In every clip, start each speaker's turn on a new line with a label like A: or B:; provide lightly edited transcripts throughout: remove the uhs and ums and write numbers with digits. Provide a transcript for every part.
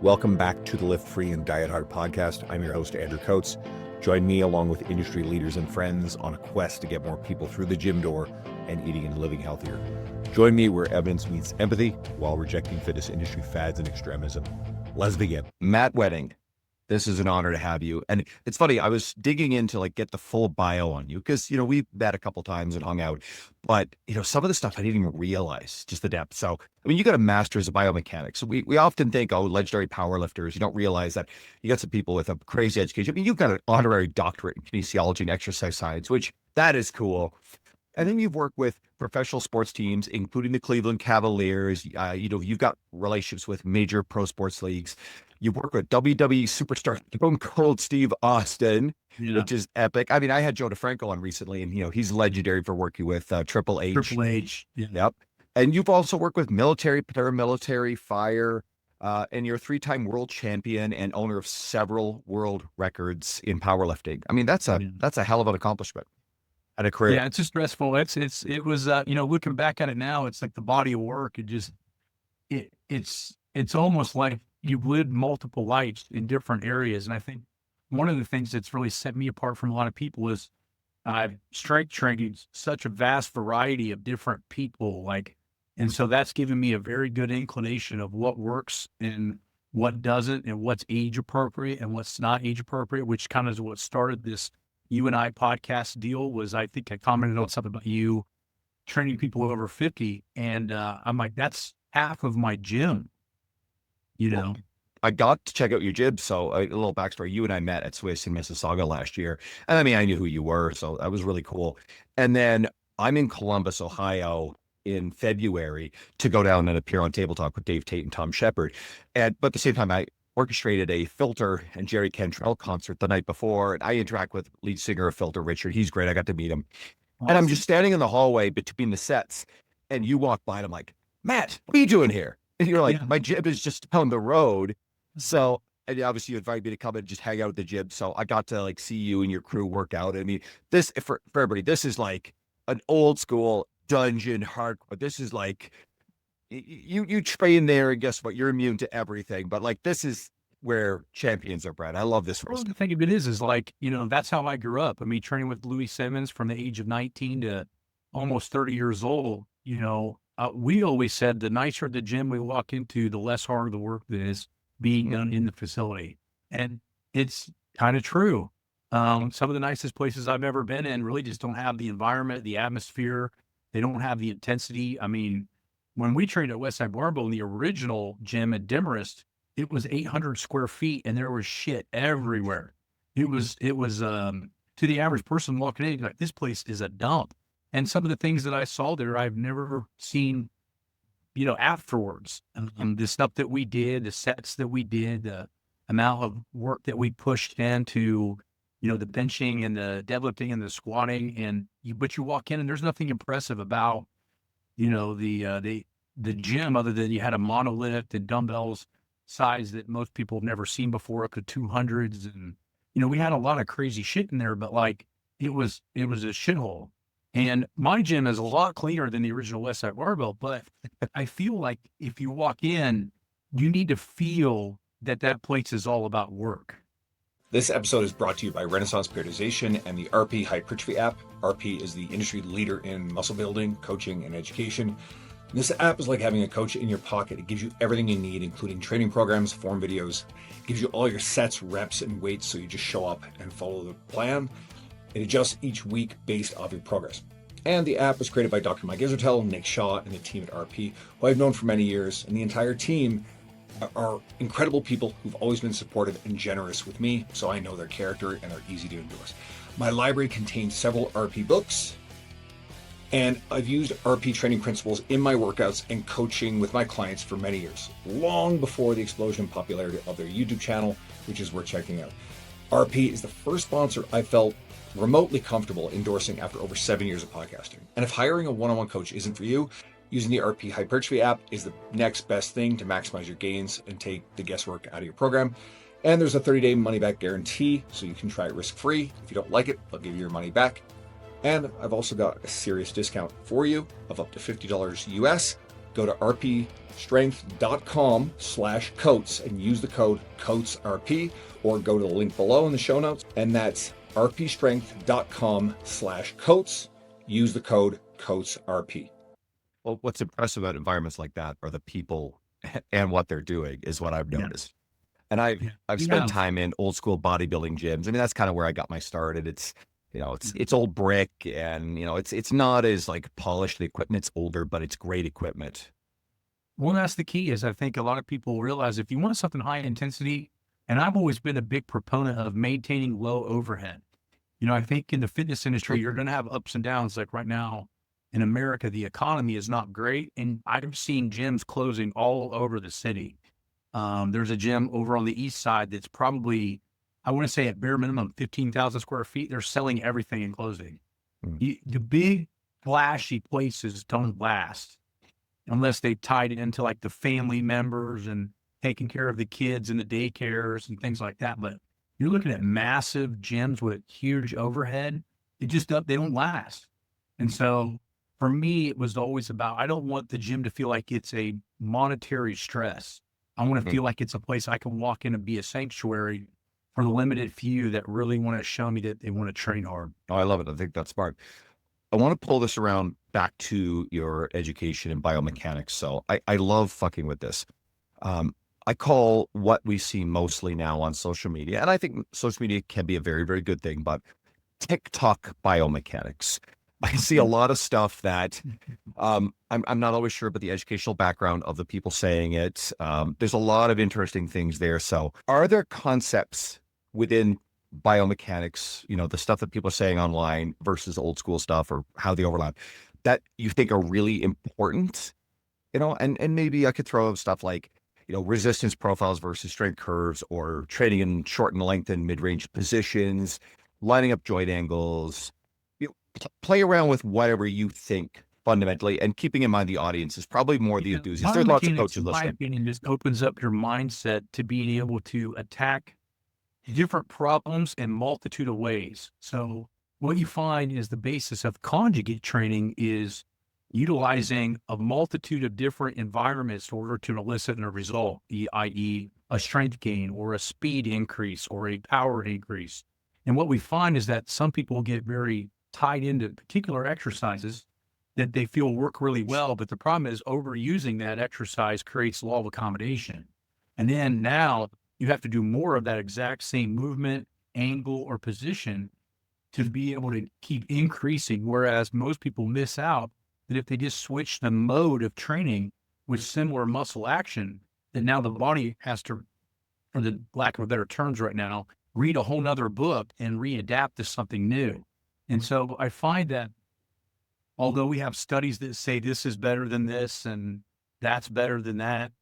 A: Welcome back to the Lift Free and Diet Hard podcast. I'm your host, Andrew Coates. Join me along with industry leaders and friends on a quest to get more people through the gym door and eating and living healthier. Join me where evidence meets empathy while rejecting fitness industry fads and extremism. Let's begin. Matt Wenning, this is an honor to have you. And it's funny, I was digging in to get the full bio on you because, we've met a couple times and hung out, but, some of the stuff I didn't even realize just the depth. So, you got a master's of biomechanics. So we often think, legendary powerlifters. You don't realize that you got some people with a crazy education. You've got an honorary doctorate in kinesiology and exercise science, which that is cool. And then you've worked with professional sports teams, including the Cleveland Cavaliers. You've got relationships with major pro sports leagues. You work with WWE superstar Stone Cold Steve Austin, which is epic. I had Joe DeFranco on recently, and he's legendary for working with Triple H.
B: Triple H. Yeah.
A: Yep. And you've also worked with military, paramilitary, fire, and you're a 3-time world champion and owner of several world records in powerlifting. That's a hell of an accomplishment and a career.
B: Yeah, it's just stressful. It was looking back at it now, it's like the body of work. It's almost like you've lived multiple lives in different areas. And I think one of the things that's really set me apart from a lot of people is I've strength trained such a vast variety of different people. And so that's given me a very good inclination of what works and what doesn't, and what's age appropriate and what's not age appropriate, which kind of is what started this You and I podcast deal. Was I think I commented on something about you training people over 50. And I'm like, that's half of my gym.
A: Well, I got to check out your gym. So a little backstory, you and I met at Swiss in Mississauga last year. And I knew who you were. So that was really cool. And then I'm in Columbus, Ohio in February to go down and appear on Table Talk with Dave Tate and Tom Shepard. But at the same time, I orchestrated a Filter and Jerry Cantrell concert the night before. And I interact with lead singer of Filter, Richard. He's great. I got to meet him. Awesome. And I'm just standing in the hallway between the sets, and you walk by and I'm like, Matt, what are you doing here? And you're like, My gym is just down the road. So, and obviously you invited me to come and just hang out at the gym. So I got to see you and your crew work out. This for everybody, this is like an old school dungeon hardcore. This is like, you train there and guess what? You're immune to everything. But this is where champions are bred. I love this.
B: Well, the thing of it is that's how I grew up. Training with Louis Simmons from the age of 19 to almost 30 years old, we always said the nicer the gym we walk into, the less hard the work that is being done in the facility. And it's kind of true. Some of the nicest places I've ever been in really just don't have the environment, the atmosphere. They don't have the intensity. When we trained at Westside Barbell in the original gym at Demarest, it was 800 square feet and there was shit everywhere. It was to the average person walking in, like, this place is a dump. And some of the things that I saw there, I've never seen, afterwards. The stuff that we did, the sets that we did, the amount of work that we pushed into, the benching and the deadlifting and the squatting. But you walk in and there's nothing impressive about, the gym other than you had a monolith and dumbbells size that most people have never seen before, up to 200s. And, we had a lot of crazy shit in there, but it was a shithole. And my gym is a lot cleaner than the original Westside Barbell, but I feel like if you walk in, you need to feel that place is all about work.
A: This episode is brought to you by Renaissance Periodization and the RP Hypertrophy app. RP is the industry leader in muscle building, coaching, and education. This app is like having a coach in your pocket. It gives you everything you need, including training programs, form videos. It gives you all your sets, reps, and weights, so you just show up and follow the plan. It adjusts each week based off your progress. And the app was created by Dr. Mike Isertel, Nick Shaw, and the team at RP, who I've known for many years. And the entire team are incredible people who've always been supportive and generous with me, so I know their character and are easy to endorse. My library contains several RP books, and I've used RP training principles in my workouts and coaching with my clients for many years, long before the explosion in popularity of their YouTube channel, which is worth checking out. RP is the first sponsor I felt remotely comfortable endorsing after over 7 years of podcasting. And if hiring a one-on-one coach isn't for you, using the RP Hypertrophy app is the next best thing to maximize your gains and take the guesswork out of your program. And there's a 30-day money-back guarantee, so you can try it risk-free. If you don't like it, they'll give you your money back. And I've also got a serious discount for you of up to $50 US. go to rpstrength.com/coats and use the code COATSRP, or go to the link below in the show notes, and that's rpstrength.com/coats. Use the code COATSRP.
C: Well, what's impressive about environments like that are the people and what they're doing is what I've noticed. And I've spent time in old school bodybuilding gyms. I mean, that's kind of where I got my start. And it's, it's old brick, and, it's not as like polished. The equipment's older, but it's great equipment.
B: Well, that's the key is I think a lot of people realize if you want something high intensity, and I've always been a big proponent of maintaining low overhead. I think in the fitness industry, you're going to have ups and downs. Like right now in America, the economy is not great. And I've seen gyms closing all over the city. There's a gym over on the east side that's probably, I want to say at bare minimum, 15,000 square feet. They're selling everything and closing. The big flashy places don't last unless they tied it into like the family members and taking care of the kids and the daycares and things like that. But you're looking at massive gyms with huge overhead. They don't last. And so for me, it was always about, I don't want the gym to feel like it's a monetary stress. I want to feel like it's a place I can walk in and be a sanctuary for the limited few that really want to show me that they want to train hard.
C: Oh, I love it. I think that's smart. I want to pull this around back to your education in biomechanics. So I love fucking with this. I call what we see mostly now on social media, and I think social media can be a very, very good thing, but TikTok biomechanics. I see a lot of stuff that I'm not always sure about the educational background of the people saying it. There's a lot of interesting things there. So are there concepts within biomechanics, the stuff that people are saying online versus old school stuff or how they overlap, that you think are really important? And maybe I could throw stuff like, resistance profiles versus strength curves, or training in short and length and mid-range positions, lining up joint angles. Play around with whatever you think fundamentally, and keeping in mind the audience is probably more the enthusiasts. There's lots of coaches listening.
B: My opinion, just opens up your mindset to being able to attack different problems in multitude of ways. So what you find is the basis of conjugate training is utilizing a multitude of different environments in order to elicit a result, i.e. a strength gain or a speed increase or a power increase. And what we find is that some people get very tied into particular exercises that they feel work really well, but the problem is overusing that exercise creates law of accommodation. And then now you have to do more of that exact same movement, angle, or position to be able to keep increasing, whereas most people miss out that if they just switch the mode of training with similar muscle action, that now the body has to, for the lack of better terms right now, read a whole nother book and readapt to something new. And so I find that although we have studies that say this is better than this and that's better than that,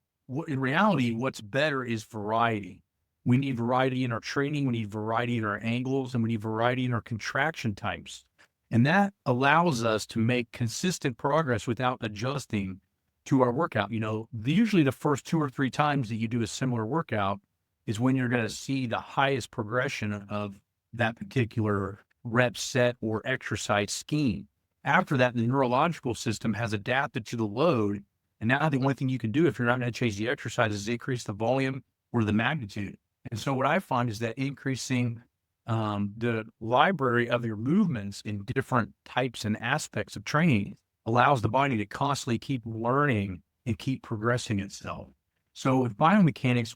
B: in reality, what's better is variety. We need variety in our training, we need variety in our angles, and we need variety in our contraction types. And that allows us to make consistent progress without adjusting to our workout. Usually the first 2 or 3 times that you do a similar workout is when you're going to see the highest progression of that particular rep set or exercise scheme. After that, the neurological system has adapted to the load. And now the only thing you can do if you're not going to change the exercise is increase the volume or the magnitude. And so what I find is that increasing the library of your movements in different types and aspects of training allows the body to constantly keep learning and keep progressing itself. So with biomechanics,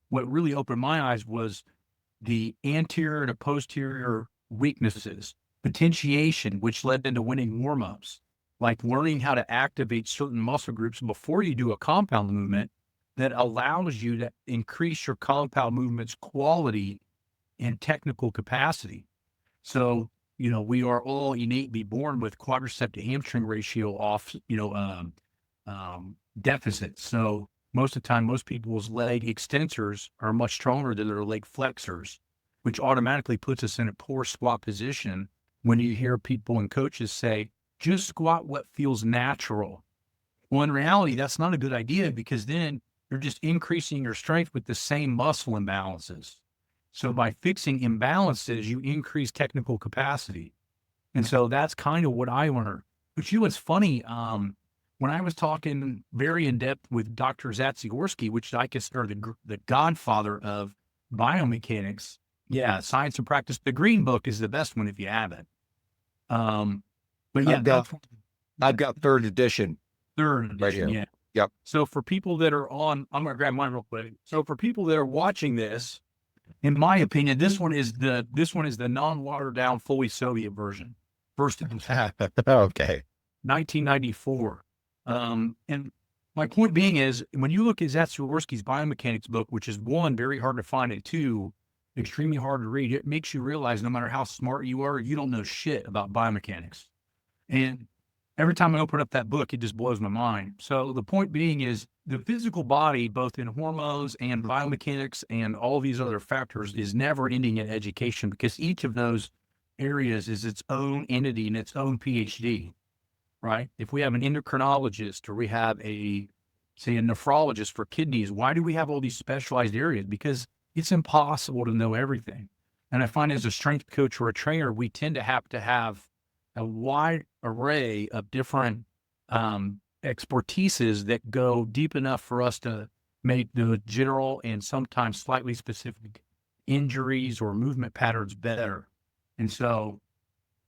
B: what really opened my eyes was the anterior and posterior weaknesses, potentiation, which led into winning warm-ups, like learning how to activate certain muscle groups before you do a compound movement that allows you to increase your compound movement's quality and technical capacity. So, we are all innately born with quadricep to hamstring ratio off, deficit. So most of the time, most people's leg extensors are much stronger than their leg flexors, which automatically puts us in a poor squat position when you hear people and coaches say, just squat what feels natural. Well, in reality, that's not a good idea because then you're just increasing your strength with the same muscle imbalances. So by fixing imbalances, you increase technical capacity. And so that's kind of what I learned. But what's funny, when I was talking very in depth with Dr. Zatsiorsky, which I consider the godfather of biomechanics. Yeah, Science and Practice. The Green Book is the best one if you have it. But yeah,
C: I've got third edition
B: third edition.
C: right here.
B: Yeah.
C: Yep.
B: So for people that are I'm going to grab mine real quick. So for people that are watching this, in my opinion, this one is the non-watered down, fully Soviet version. First edition.
C: Okay.
B: 1994. And my point being is, when you look at Zatsiorsky's biomechanics book, which is one, very hard to find, and two, extremely hard to read, it makes you realize no matter how smart you are, you don't know shit about biomechanics. And every time I open up that book, it just blows my mind. So the point being is, the physical body, both in hormones and biomechanics and all these other factors, is never ending in education, because each of those areas is its own entity and its own PhD. Right? If we have an endocrinologist, or we have say a nephrologist for kidneys, why do we have all these specialized areas? Because it's impossible to know everything. And I find as a strength coach or a trainer, we tend to have a wide array of different expertises that go deep enough for us to make the general and sometimes slightly specific injuries or movement patterns better. And so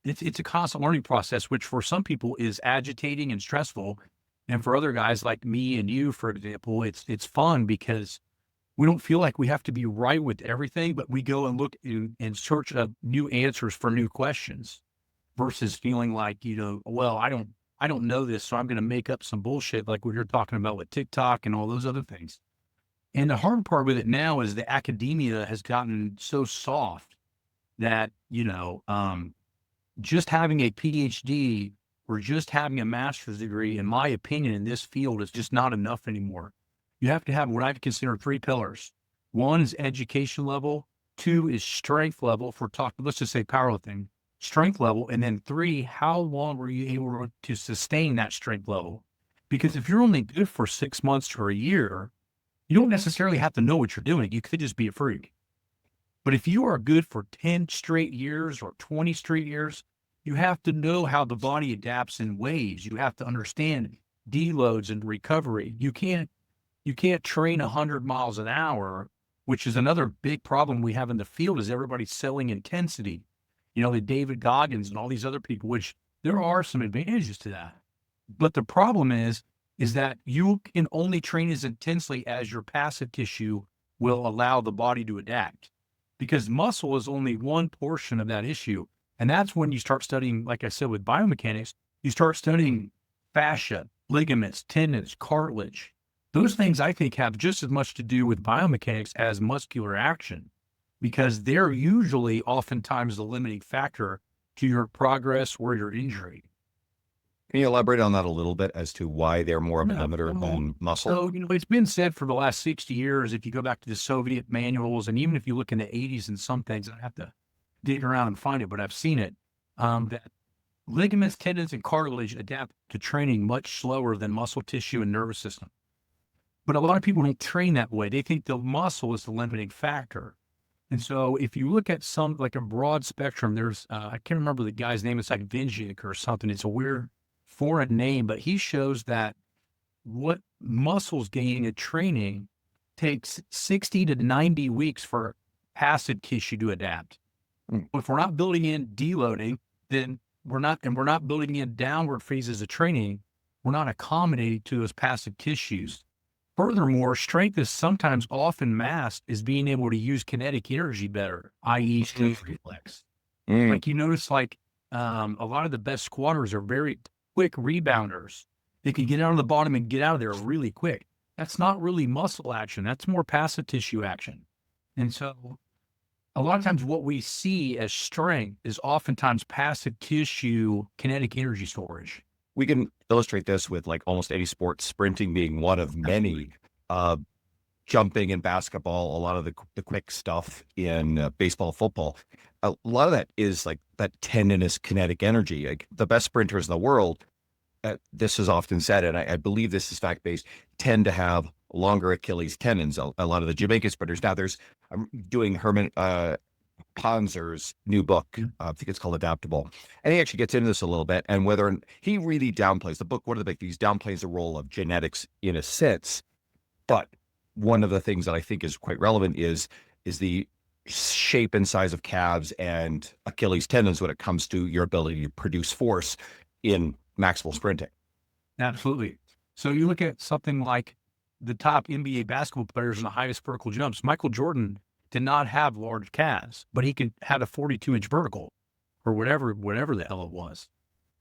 B: it's a constant learning process, which for some people is agitating and stressful. And for other guys like me and you, for example, it's fun, because we don't feel like we have to be right with everything, but we go and look and search up new answers for new questions, versus feeling like, well, I don't know this, so I'm going to make up some bullshit like we were talking about with TikTok and all those other things. And the hard part with it now is the academia has gotten so soft that, just having a PhD or just having a master's degree, in my opinion, in this field is just not enough anymore. You have to have what I consider three pillars. One is education level. Two is strength level, if we're talking, let's just say powerlifting, strength level. And then three, how long were you able to sustain that strength level? Because if you're only good for 6 months or a year, you don't necessarily have to know what you're doing. You could just be a freak. But if you are good for 10 straight years or 20 straight years, you have to know how the body adapts in ways. You have to understand deloads and recovery. You can't train 100 miles an hour, which is another big problem we have in the field, is everybody's selling intensity. The David Goggins and all these other people, which there are some advantages to that. But the problem is that you can only train as intensely as your passive tissue will allow the body to adapt, because muscle is only one portion of that issue. And that's when you start studying, like I said, with biomechanics, you start studying fascia, ligaments, tendons, cartilage. Those things, I think, have just as much to do with biomechanics as muscular action, because they're usually oftentimes the limiting factor to your progress or your injury.
C: Can you elaborate on that a little bit as to why they're more of a limiter than muscle?
B: So, it's been said for the last 60 years, if you go back to the Soviet manuals, and even if you look in the 80s and some things, I have to dig around and find it, but I've seen it, that ligaments, tendons, and cartilage adapt to training much slower than muscle tissue and nervous system. But a lot of people don't train that way. They think the muscle is the limiting factor. And so if you look at some, like a broad spectrum, there's, I can't remember the guy's name. It's like Vinjic or something. It's a weird foreign name, but he shows that what muscles gain in training takes 60 to 90 weeks for passive tissue to adapt. If we're not building in deloading, then we're not building in downward phases of training, we're not accommodating to those passive tissues. Furthermore, strength is sometimes often masked as being able to use kinetic energy better, i.e. stiff reflex. Like you notice, a lot of the best squatters are very quick rebounders. They can get out of the bottom and get out of there really quick. That's not really muscle action. That's more passive tissue action. And so a lot of times what we see as strength is oftentimes passive tissue kinetic energy storage.
C: We can illustrate this with like almost any sport, sprinting being one of many, jumping in basketball, a lot of the quick stuff in baseball, football. A lot of that is like that tendinous kinetic energy. Like the best sprinters in the world, this is often said, and I believe this is fact-based, tend to have longer Achilles tendons. A lot of the Jamaican sprinters. Now I'm doing Panzer's new book. I think it's called Adaptable. And he actually gets into this a little bit, and whether he really downplays the book. One of the big things, downplays the role of genetics in a sense. But one of the things that I think is quite relevant is the shape and size of calves and Achilles tendons when it comes to your ability to produce force in maximal sprinting.
B: Absolutely. So you look at something like the top NBA basketball players in the highest vertical jumps. Michael Jordan did not have large calves, but he had a 42-inch vertical or whatever the hell it was.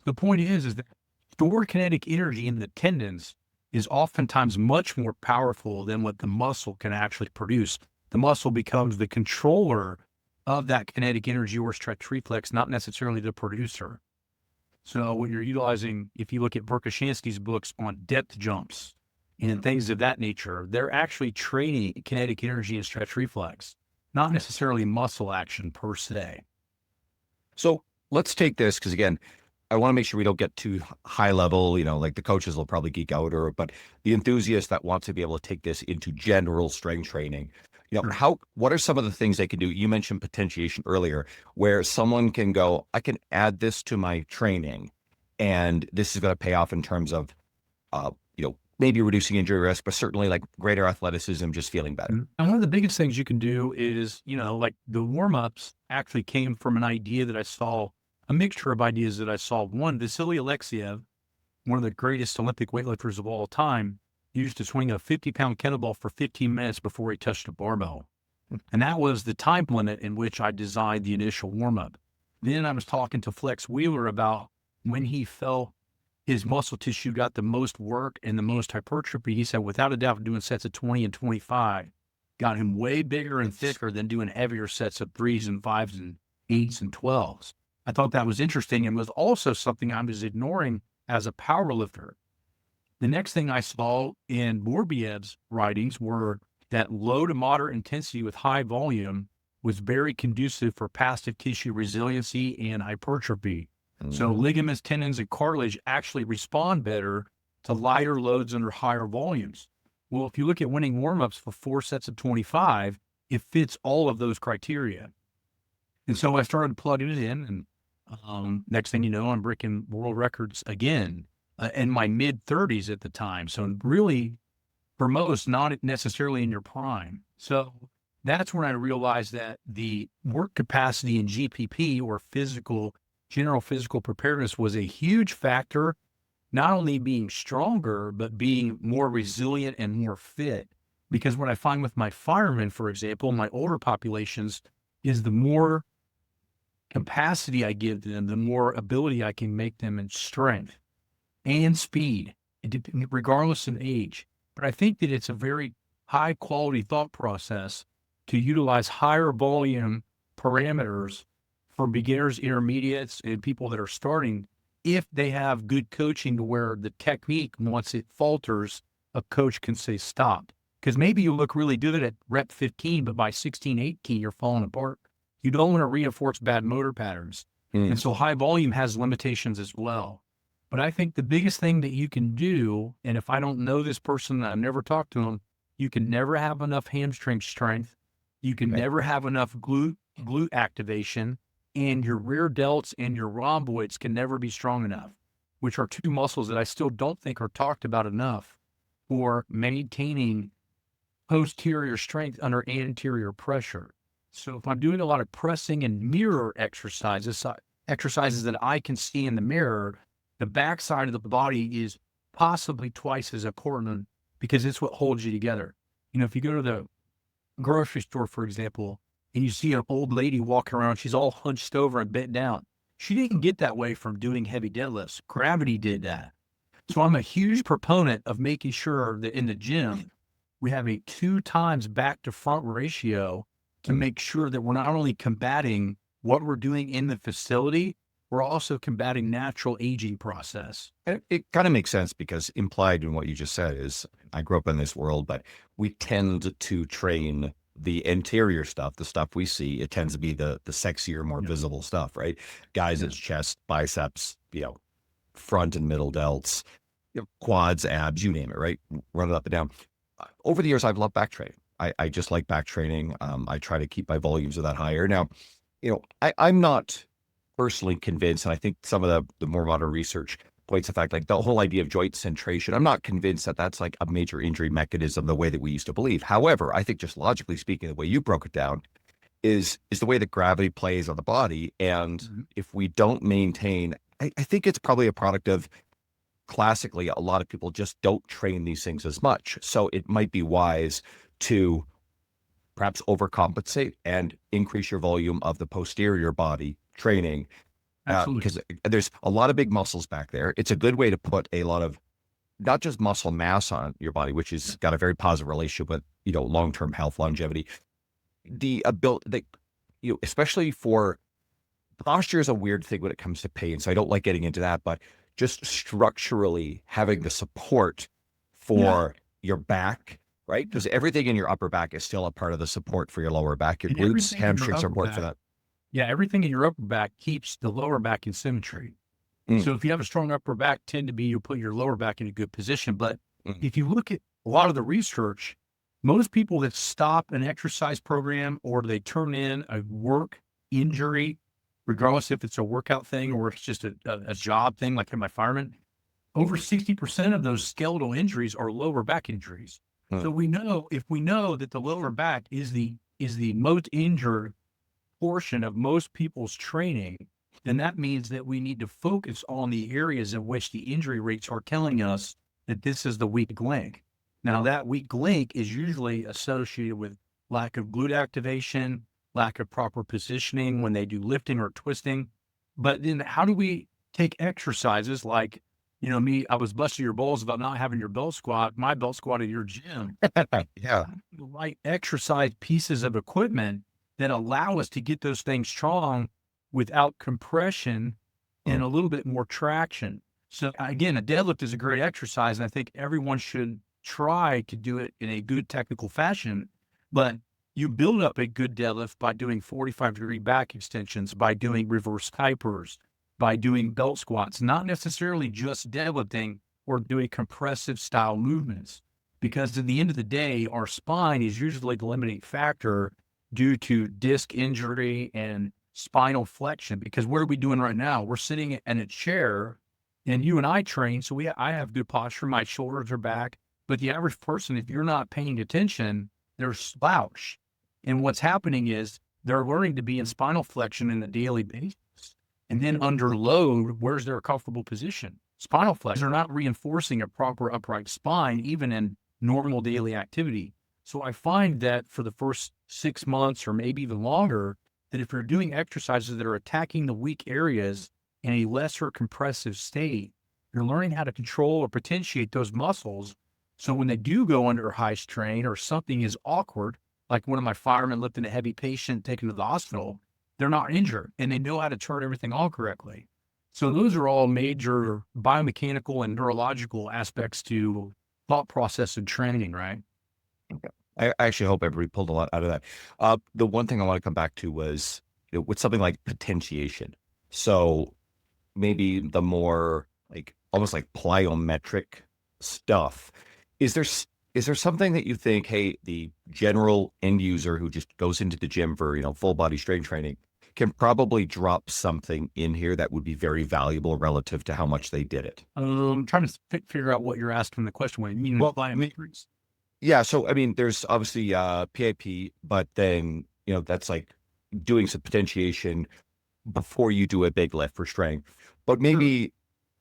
B: The point is that stored kinetic energy in the tendons is oftentimes much more powerful than what the muscle can actually produce. The muscle becomes the controller of that kinetic energy or stretch reflex, not necessarily the producer. So when you're utilizing, if you look at Verkhoshansky's books on depth jumps and things of that nature, they're actually training kinetic energy and stretch reflex, not necessarily muscle action per se.
C: So let's take this, because again, I want to make sure we don't get too high level, like the coaches will probably geek out, but the enthusiasts that want to be able to take this into general strength training, what are some of the things they can do? You mentioned potentiation earlier, where someone can go, I can add this to my training, and this is going to pay off in terms of, maybe reducing injury risk, but certainly like greater athleticism, just feeling better.
B: And one of the biggest things you can do is, like the warm-ups actually came from an idea that I saw, a mixture of ideas that I saw. One, Vasily Alexiev, one of the greatest Olympic weightlifters of all time, used to swing a 50-pound kettlebell for 15 minutes before he touched a barbell. And that was the time limit in which I designed the initial warm-up. Then I was talking to Flex Wheeler about when he felt his muscle tissue got the most work and the most hypertrophy. He said, without a doubt, doing sets of 20 and 25 got him way bigger and thicker than doing heavier sets of 3s and 5s and 8s and 12s. I thought that was interesting and was also something I was ignoring as a power lifter. The next thing I saw in Borbiev's writings were that low to moderate intensity with high volume was very conducive for passive tissue resiliency and hypertrophy. So ligaments, tendons, and cartilage actually respond better to lighter loads under higher volumes. Well, if you look at Wenning warm-ups for 4 sets of 25, it fits all of those criteria. And so I started plugging it in, and next thing you know, I'm breaking world records again in my mid-30s at the time. So really, for most, not necessarily in your prime. So that's when I realized that the work capacity in GPP, or general physical preparedness, was a huge factor, not only being stronger, but being more resilient and more fit. Because what I find with my firemen, for example, my older populations, is the more capacity I give them, the more ability I can make them in strength and speed, regardless of age. But I think that it's a very high quality thought process to utilize higher volume parameters for beginners, intermediates, and people that are starting, if they have good coaching to where the technique, once it falters, a coach can say stop. Because maybe you look really good at rep 15, but by 16, 18, you're falling apart. You don't want to reinforce bad motor patterns. And so high volume has limitations as well. But I think the biggest thing that you can do, and if I don't know this person, I've never talked to them, you can never have enough hamstring strength. You can never have enough glute activation. And your rear delts and your rhomboids can never be strong enough, which are two muscles that I still don't think are talked about enough for maintaining posterior strength under anterior pressure. So if I'm doing a lot of pressing and mirror exercises that I can see in the mirror, the backside of the body is possibly twice as important because it's what holds you together. If you go to the grocery store, for example, and you see an old lady walking around, she's all hunched over and bent down. She didn't get that way from doing heavy deadlifts. Gravity did that. So I'm a huge proponent of making sure that in the gym, we have a 2 times back to front ratio to make sure that we're not only combating what we're doing in the facility, we're also combating natural aging process.
C: It kind of makes sense, because implied in what you just said is, I grew up in this world, but we tend to train the interior stuff, the stuff we see. It tends to be the sexier, more visible stuff, right? Guys, it's chest, biceps, front and middle delts, quads, abs, you name it, right? Run it up and down. Over the years, I've loved back training. I just like back training. I try to keep my volumes of that higher. Now, I'm not personally convinced, and I think some of the more modern research points the fact, like the whole idea of joint centration, I'm not convinced that that's like a major injury mechanism the way that we used to believe. However, I think just logically speaking, the way you broke it down is the way that gravity plays on the body. And if we don't maintain, I think it's probably a product of classically, a lot of people just don't train these things as much. So it might be wise to perhaps overcompensate and increase your volume of the posterior body training.
B: Absolutely.
C: Because there's a lot of big muscles back there. It's a good way to put a lot of not just muscle mass on your body, which has got a very positive relationship with, long-term health, longevity. The ability, especially for posture is a weird thing when it comes to pain. So I don't like getting into that, but just structurally having the support for your back, right? Because everything in your upper back is still a part of the support for your lower back. Your
B: And
C: glutes,
B: everything in your
C: hamstrings
B: upper
C: support for
B: back-
C: that.
B: Yeah, everything in your upper back keeps the lower back in symmetry. So if you have a strong upper back, you'll put your lower back in a good position. But if you look at a lot of the research, most people that stop an exercise program or they turn in a work injury, regardless if it's a workout thing or it's just a job thing, like in my fireman, over 60% of those skeletal injuries are lower back injuries. So if we know that the lower back is the most injured portion of most people's training, then that means that we need to focus on the areas in which the injury rates are telling us that this is the weak link. Now, that weak link is usually associated with lack of glute activation, lack of proper positioning when they do lifting or twisting. But then how do we take exercises like, I was busting your balls about not having your belt squat, my belt squat at your gym.
C: Yeah.
B: Like exercise pieces of equipment that allow us to get those things strong without compression and a little bit more traction. So again, a deadlift is a great exercise, and I think everyone should try to do it in a good technical fashion. But you build up a good deadlift by doing 45-degree back extensions, by doing reverse Kuipers, by doing belt squats, not necessarily just deadlifting or doing compressive style movements. Because at the end of the day, our spine is usually the limiting factor due to disc injury and spinal flexion. Because what are we doing right now? We're sitting in a chair, and you and I train, so I have good posture. My shoulders are back. But the average person, if you're not paying attention, they're slouch. And what's happening is they're learning to be in spinal flexion in the daily basis. And then under load, where's their comfortable position? Spinal flexion. They're not reinforcing a proper upright spine, even in normal daily activity. So I find that for the first 6 months or maybe even longer, that if you're doing exercises that are attacking the weak areas in a lesser compressive state, you're learning how to control or potentiate those muscles. So when they do go under high strain or something is awkward, like one of my firemen lifting a heavy patient taken to the hospital, they're not injured and they know how to turn everything on correctly. So those are all major biomechanical and neurological aspects to thought process and training, right?
C: I actually hope everybody pulled a lot out of that. The one thing I want to come back to was with something like potentiation. So maybe the more like almost like plyometric stuff. Is there something that you think, hey, the general end user who just goes into the gym for, full body strength training can probably drop something in here that would be very valuable relative to how much they did it?
B: I'm trying to figure out what you're asking the question. What you mean?
C: Well,
B: Plyometrics?
C: Yeah. So, I mean, there's obviously PAP, but then, that's like doing some potentiation before you do a big lift for strength, but maybe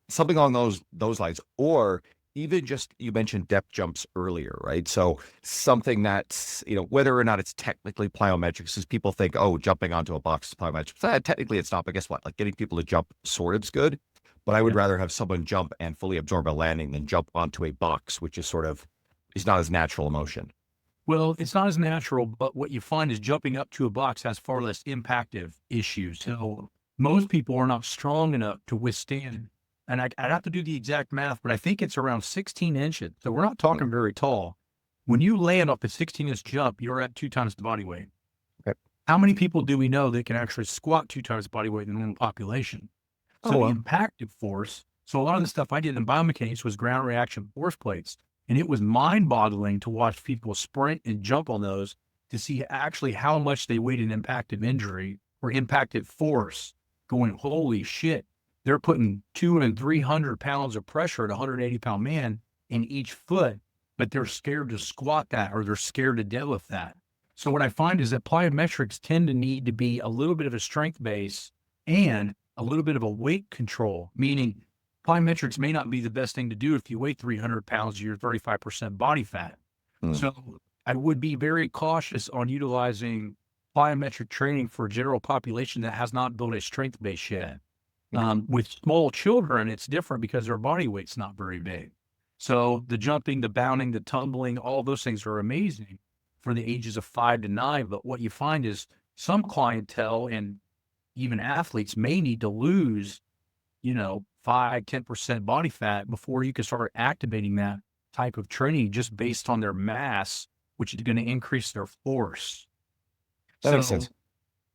C: something along those lines, or even just, you mentioned depth jumps earlier, right? So something that's, whether or not it's technically plyometrics, is people think, oh, jumping onto a box is plyometrics. Technically it's not, but guess what? Like getting people to jump sort of is good, but I would rather have someone jump and fully absorb a landing than jump onto a box, which is not as natural a motion.
B: Well, it's not as natural, but what you find is jumping up to a box has far less impactive issues. So most people are not strong enough to withstand. And I'd have to do the exact math, but I think it's around 16 inches. So we're not talking very tall. When you land off a 16-inch jump, you're at 2 times the body weight.
C: Okay.
B: How many people do we know that can actually squat 2 times the body weight in the normal population? So the impactive force. So a lot of the stuff I did in biomechanics was ground reaction force plates. And it was mind-boggling to watch people sprint and jump on those to see actually how much they weighed an impactive injury or impact at force, going, holy shit, they're putting 200 and 300 pounds of pressure at a 180-pound man in each foot, but they're scared to squat that, or they're scared to deadlift that. So what I find is that plyometrics tend to need to be a little bit of a strength base and a little bit of a weight control, meaning plyometrics may not be the best thing to do if you weigh 300 pounds, you're 35% body fat. So I would be very cautious on utilizing plyometric training for a general population that has not built a strength base yet. With small children, it's different because their body weight's not very big. So the jumping, the bounding, the tumbling, all those things are amazing for the ages of 5 to 9. But what you find is some clientele and even athletes may need to lose, 5, 10% body fat before you can start activating that type of training just based on their mass, which is going to increase their force.
C: That makes sense.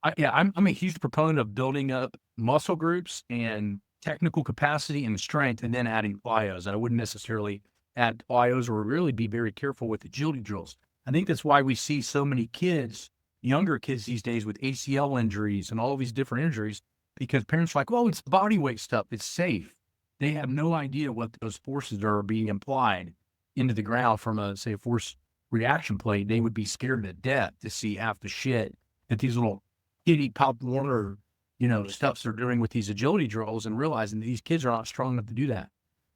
B: I'm a huge proponent of building up muscle groups and technical capacity and strength, and then adding plyos. And I wouldn't necessarily add plyos, or really be very careful with agility drills. I think that's why we see so many kids, younger kids these days, with ACL injuries and all these different injuries, because parents are like, well, it's body weight stuff, it's safe. They have no idea what those forces are being applied into the ground from a force reaction plate. They would be scared to death to see half the shit that these little kitty Pop Warner, stuffs they're doing with these agility drills, and realizing that these kids are not strong enough to do that.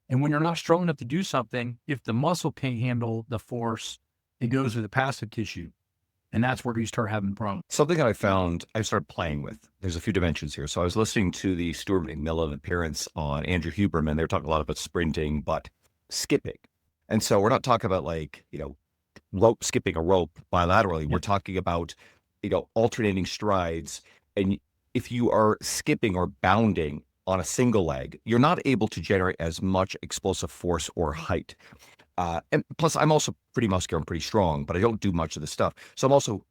B: And when you're not strong enough to do something, if the muscle can't handle the force, it goes to the passive tissue. And that's where you start having problems.
C: Something that I found I started playing with, there's a few dimensions here. So I was listening to the Stuart McMillan appearance on Andrew Huberman. They were talking a lot about sprinting, but skipping. And so we're not talking about rope skipping a rope bilaterally. We're talking about, alternating strides. And if you are skipping or bounding on a single leg, you're not able to generate as much explosive force or height. And plus, I'm also pretty muscular and pretty strong, but I don't do much of this stuff. So I'm also,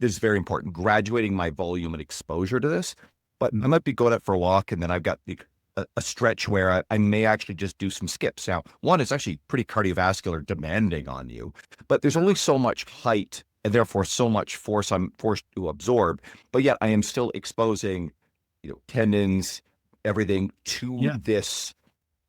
C: this is very important, graduating my volume and exposure to this. But I might be going out for a walk, and then I've got a stretch where I may actually just do some skips. Now, one, it's actually pretty cardiovascular demanding on you, but there's only so much height and therefore so much force I'm forced to absorb. But yet I am still exposing, tendons, everything to this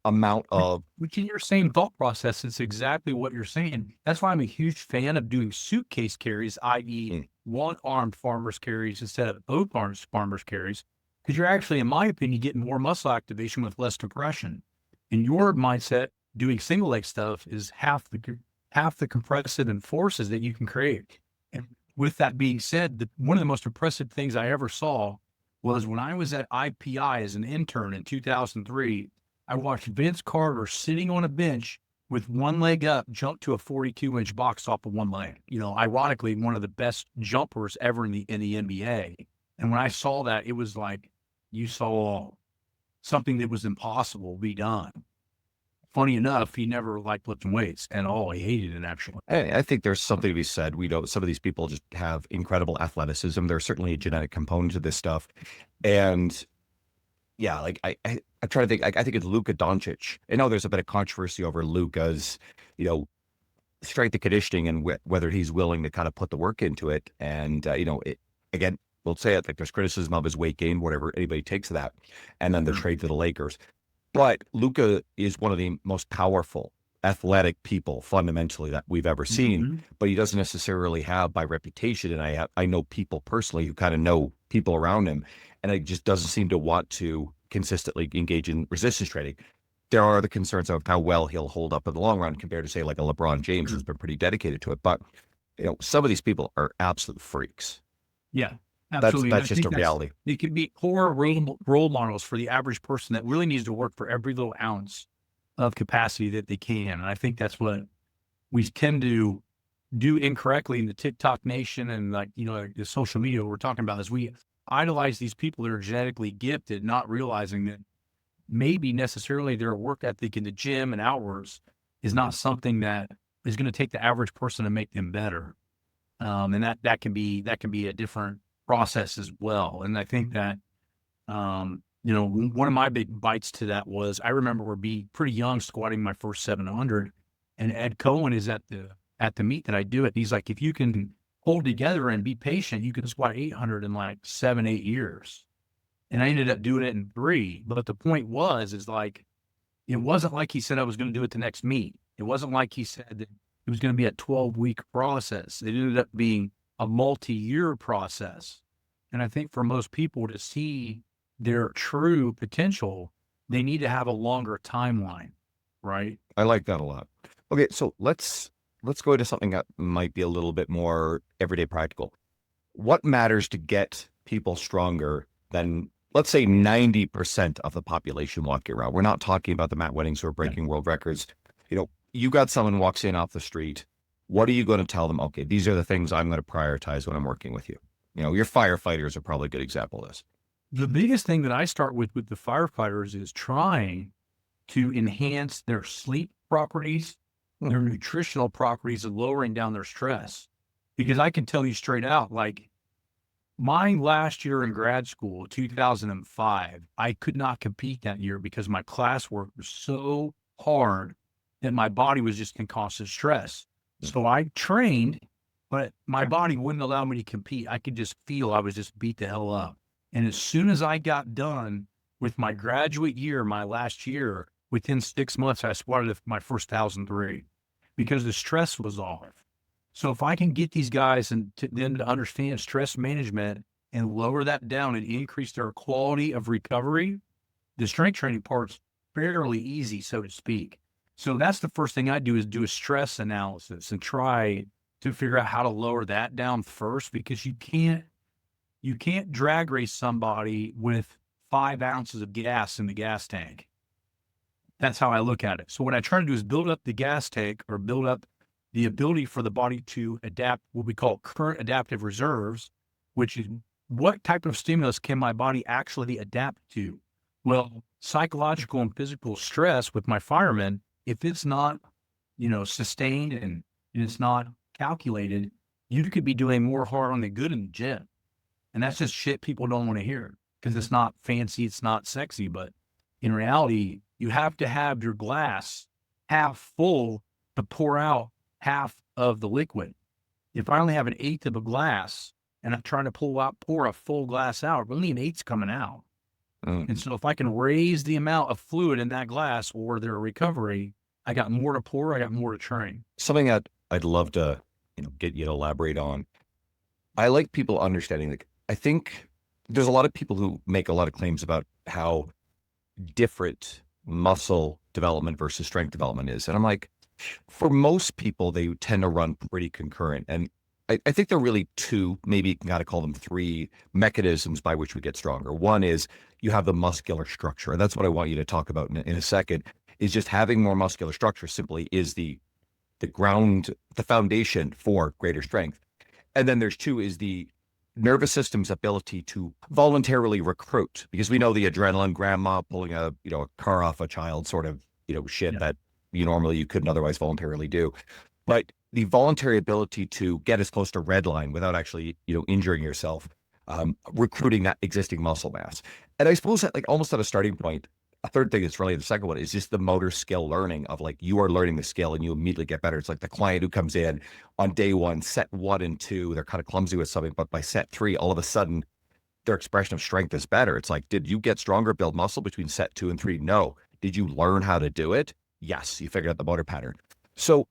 C: amount of.
B: Which in your same thought process, it's exactly what you're saying. That's why I'm a huge fan of doing suitcase carries, i.e. one-armed farmer's carries instead of both armed farmer's carries, because you're actually, in my opinion, getting more muscle activation with less compression. In your mindset, doing single leg stuff is half the compressive and forces that you can create. And with that being said, one of the most impressive things I ever saw was when I was at IPI as an intern in 2003, I watched Vince Carter sitting on a bench with one leg up, jump to a 42-inch box off of one leg. Ironically, one of the best jumpers ever in the NBA. And when I saw that, it was like you saw something that was impossible be done. Funny enough, he never liked lifting weights at all. He hated it, actually.
C: I think there's something to be said. We know some of these people just have incredible athleticism. There's certainly a genetic component to this stuff. And yeah, I'm trying to think, I think it's Luka Doncic. I know there's a bit of controversy over Luka's, strength and conditioning and whether he's willing to kind of put the work into it. And, again, we'll say it, there's criticism of his weight gain, whatever anybody takes of that. And then the trade to the Lakers. But Luka is one of the most powerful, athletic people fundamentally that we've ever seen, but he doesn't necessarily have by reputation. And I know people personally who kind of know people around him, and it just doesn't seem to want to consistently engage in resistance training. There are the concerns of how well he'll hold up in the long run compared to, say, like a LeBron James who's been pretty dedicated to it. But, some of these people are absolute freaks.
B: Yeah. Absolutely.
C: That's just a reality.
B: They can be poor role models for the average person that really needs to work for every little ounce of capacity that they can. And I think that's what we tend to do incorrectly in the TikTok nation and the social media we're talking about, is we idolize these people that are genetically gifted, not realizing that maybe necessarily their work ethic in the gym and outwards is not something that is going to take the average person to make them better. And that can be a different process as well. And I think that, one of my big bites to that was, I remember being pretty young, squatting my first 700, and Ed Cohen is at the meet that I do it. He's like, if you can hold together and be patient, you can squat 800 in like 7, 8 years. And I ended up doing it in 3. But the point is like, it wasn't like he said I was going to do it the next meet. It wasn't like he said that it was going to be a 12-week process. It ended up being a multi-year process. And I think for most people to see their true potential, they need to have a longer timeline, right?
C: I like that a lot. Okay, so let's go into something that might be a little bit more everyday practical. What matters to get people stronger than, let's say, 90% of the population walking around? We're not talking about the Matt Wennings who are breaking world records. You know, you got someone walks in off the street. What are you going to tell them? Okay, these are the things I'm going to prioritize when I'm working with you. You know, your firefighters are probably a good example of this.
B: The biggest thing that I start with the firefighters is trying to enhance their sleep properties, their nutritional properties, and lowering down their stress. Because I can tell you straight out, like my last year in grad school, 2005, I could not compete that year because my classwork was so hard that my body was just in constant stress. So I trained, but my body wouldn't allow me to compete. I could just feel I was just beat the hell up. And as soon as I got done with my graduate year, my last year, within 6 months, I squatted my first 1,003 because the stress was off. So if I can get these guys and them to understand stress management and lower that down and increase their quality of recovery, the strength training part's fairly easy, so to speak. So that's the first thing I do is do a stress analysis and try to figure out how to lower that down first, because you can't drag race somebody with 5 ounces of gas in the gas tank. That's how I look at it. So what I try to do is build up the gas tank, or build up the ability for the body to adapt what we call current adaptive reserves, which is what type of stimulus can my body actually adapt to? Well, psychological and physical stress with my firemen, if it's not, sustained and it's not calculated, you could be doing more harm than good in the gym. And that's just shit people don't want to hear because it's not fancy, it's not sexy. But in reality, you have to have your glass half full to pour out half of the liquid. If I only have 1/8 of a glass and I'm trying to pour a full glass out, only 1/8's coming out. And so if I can raise the amount of fluid in that glass or their recovery, I got more to pour, I got more to train.
C: Something that I'd love to, get you to elaborate on. I like people understanding, like, I think there's a lot of people who make a lot of claims about how different muscle development versus strength development is. And I'm like, for most people, they tend to run pretty concurrent. And I think there are really 2, maybe you can kind of call them 3 mechanisms by which we get stronger. One is you have the muscular structure. And that's what I want you to talk about in a second, is just having more muscular structure simply is the ground, the foundation for greater strength. And then there's 2 is the nervous system's ability to voluntarily recruit, because we know the adrenaline, grandma pulling a car off a child sort of, shit that you couldn't otherwise voluntarily do. But the voluntary ability to get as close to red line without actually, injuring yourself, recruiting that existing muscle mass. And I suppose that, like, almost at a starting point, a third thing that's really the second one is just the motor skill learning of, like, you are learning the skill and you immediately get better. It's like the client who comes in on day 1, set 1 and 2, they're kind of clumsy with something, but by set 3, all of a sudden their expression of strength is better. It's like, did you get stronger, build muscle between set 2 and 3? No. Did you learn how to do it? Yes. You figured out the motor pattern. So,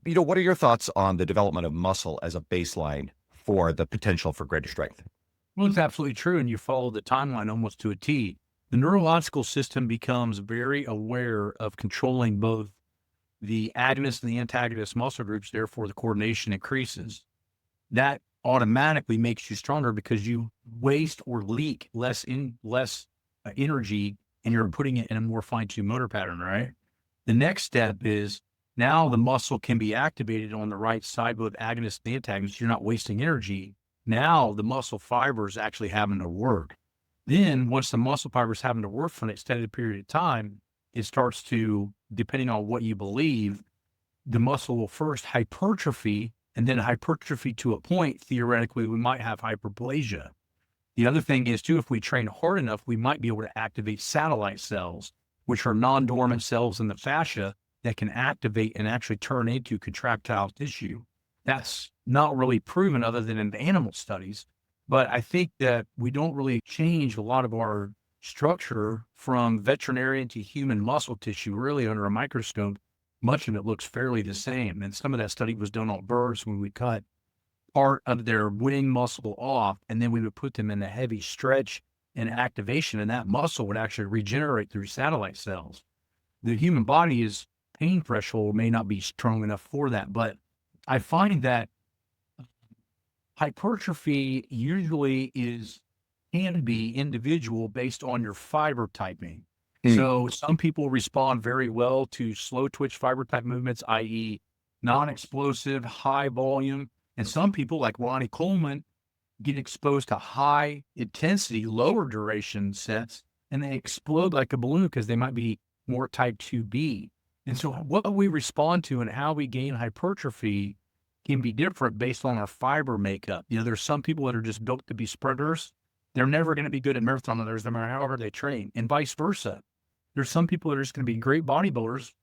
C: what are your thoughts on the development of muscle as a baseline for the potential for greater strength?
B: Well, it's absolutely true. And you follow the timeline almost to a T. The neurological system becomes very aware of controlling both the agonist and the antagonist muscle groups. Therefore, the coordination increases. That automatically makes you stronger because you waste or leak less energy, and you're putting it in a more fine-tuned motor pattern, right? The next step is now the muscle can be activated on the right side, both agonist and antagonist. You're not wasting energy. Now the muscle fibers actually having to work. Then once the muscle fibers having to work for an extended period of time, it starts to, depending on what you believe, the muscle will first hypertrophy, and then hypertrophy to a point, theoretically, we might have hyperplasia. The other thing is too, if we train hard enough, we might be able to activate satellite cells, which are non-dormant cells in the fascia that can activate and actually turn into contractile tissue. that's not really proven other than in animal studies. But I think that we don't really change a lot of our structure from veterinarian to human muscle tissue, really under a microscope. Much of it looks fairly the same. And some of that study was done on birds when we cut part of their wing muscle off, and then we would put them in a heavy stretch and activation, and that muscle would actually regenerate through satellite cells. The human body is pain threshold may not be strong enough for that, but I find that hypertrophy usually can be individual based on your fiber typing. So some people respond very well to slow twitch fiber type movements, i.e. non-explosive, high volume. And some people like Ronnie Coleman get exposed to high intensity, lower duration sets, and they explode like a balloon because they might be more type 2B. And so what we respond to and how we gain hypertrophy can be different based on our fiber makeup. There's some people that are just built to be sprinters. They're never going to be good at marathon runners no matter how hard they train, and vice versa. There's some people that are just going to be great bodybuilders,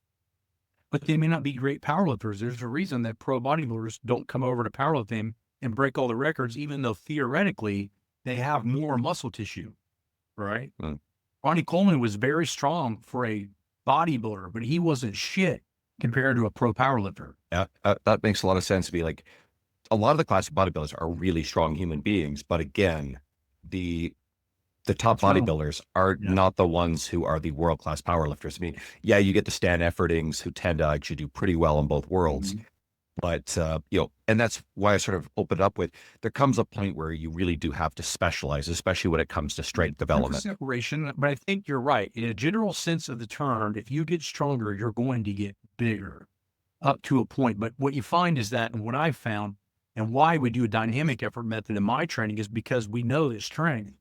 B: but they may not be great powerlifters. There's a reason that pro bodybuilders don't come over to powerlifting and break all the records, even though theoretically they have more muscle tissue, right? Ronnie Coleman was very strong for a bodybuilder, but he wasn't shit compared to a pro powerlifter.
C: Yeah, that makes a lot of sense to be like, a lot of the classic bodybuilders are really strong human beings, but again, the top bodybuilders are not the ones who are the world-class powerlifters. I mean, yeah, you get the Stan Efferdings who tend to actually do pretty well in both worlds. But, and that's why I sort of opened up with, there comes a point where you really do have to specialize, especially when it comes to strength development.
B: Separation, but I think you're right. In a general sense of the term, if you get stronger, you're going to get bigger up to a point. But what you find is that, and what I've found, and why we do a dynamic effort method in my training is because we know that strength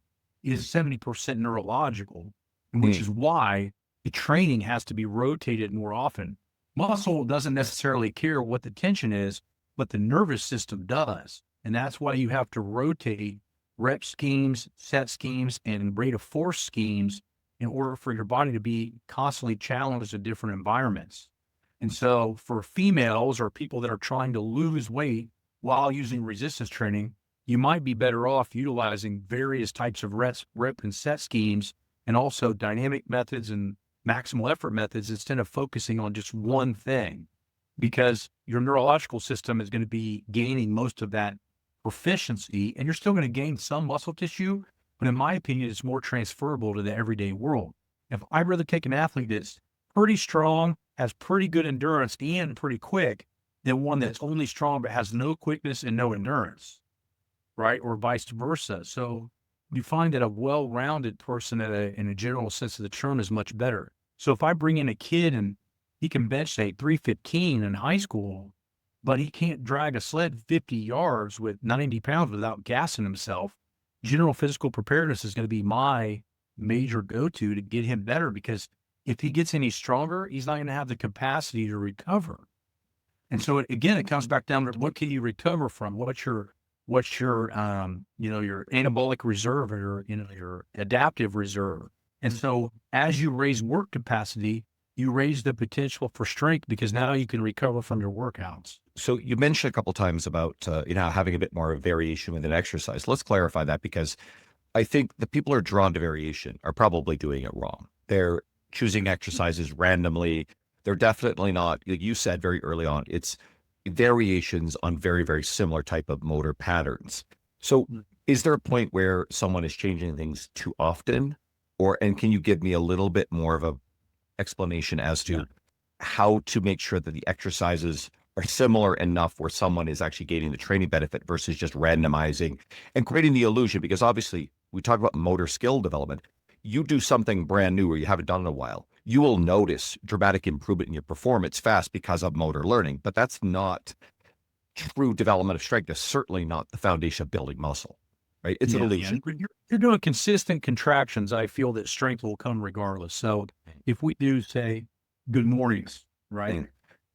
B: is 70% neurological, which is why the training has to be rotated more often. Muscle doesn't necessarily care what the tension is, but the nervous system does. And that's why you have to rotate rep schemes, set schemes, and rate of force schemes in order for your body to be constantly challenged in different environments. And so for females or people that are trying to lose weight while using resistance training, you might be better off utilizing various types of rep and set schemes, and also dynamic methods and maximal effort methods instead of focusing on just one thing, because your neurological system is going to be gaining most of that proficiency, and you're still going to gain some muscle tissue, but in my opinion, it's more transferable to the everyday world. If I'd rather take an athlete that's pretty strong, has pretty good endurance and pretty quick, than one that's only strong but has no quickness and no endurance, right? Or vice versa. So you find that a well-rounded person in a general sense of the term is much better. So if I bring in a kid and he can bench, say, 315 in high school, but he can't drag a sled 50 yards with 90 pounds without gassing himself, general physical preparedness is going to be my major go-to to get him better, because if he gets any stronger, he's not going to have the capacity to recover. And so again, it comes back down to what can you recover from? What's your your anabolic reserve, or your adaptive reserve. And so as you raise work capacity, you raise the potential for strength, because now you can recover from your workouts.
C: So you mentioned a couple of times about, having a bit more variation within exercise. Let's clarify that, because I think the people who are drawn to variation are probably doing it wrong. They're choosing exercises randomly. They're definitely not, like you said very early on, it's variations on very, very similar type of motor patterns. So is there a point where someone is changing things too often? And can you give me a little bit more of a explanation as to how to make sure that the exercises are similar enough where someone is actually gaining the training benefit versus just randomizing and creating the illusion? Because obviously we talk about motor skill development. You do something brand new or you haven't done in a while, you will notice dramatic improvement in your performance fast because of motor learning, but that's not true development of strength. It's certainly not the foundation of building muscle, right? It's an illusion.
B: You're doing consistent contractions. I feel that strength will come regardless. So if we do, say, good mornings, right?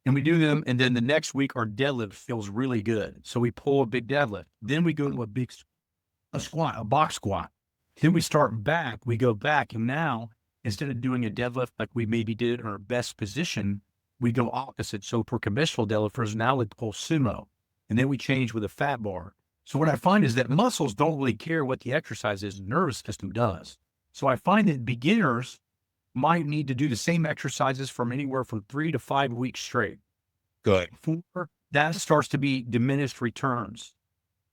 B: And we do them, and then the next week our deadlift feels really good. So we pull a big deadlift. Then we go to a squat, a box squat. Then we start back, we go back, and now instead of doing a deadlift like we maybe did in our best position, we go opposite. So for conventional deadlifters, now we pull sumo. and then we change with a fat bar. So what I find is that muscles don't really care what the exercise is, the nervous system does. So I find that beginners might need to do the same exercises from anywhere from 3 to 5 weeks straight.
C: Good.
B: That starts to be diminished returns.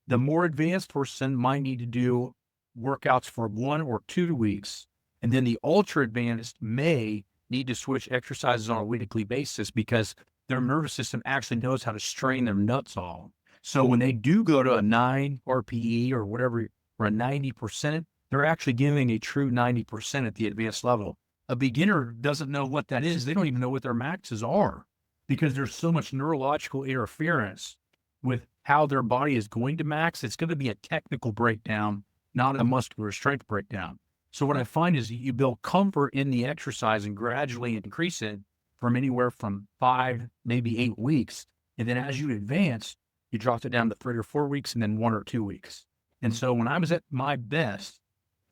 B: The more advanced person might need to do workouts for 1 or 2 weeks. And then the ultra advanced may need to switch exercises on a weekly basis because their nervous system actually knows how to strain their nuts off. So when they do go to a 9 RPE or whatever, or a 90%, they're actually giving a true 90% at the advanced level. A beginner doesn't know what that is. They don't even know what their maxes are because there's so much neurological interference with how their body is going to max. It's going to be a technical breakdown, not a muscular strength breakdown. So what I find is you build comfort in the exercise and gradually increase it from anywhere from 5, maybe 8 weeks. And then as you advance, you drop it down to 3 or 4 weeks and then 1 or 2 weeks. And so when I was at my best,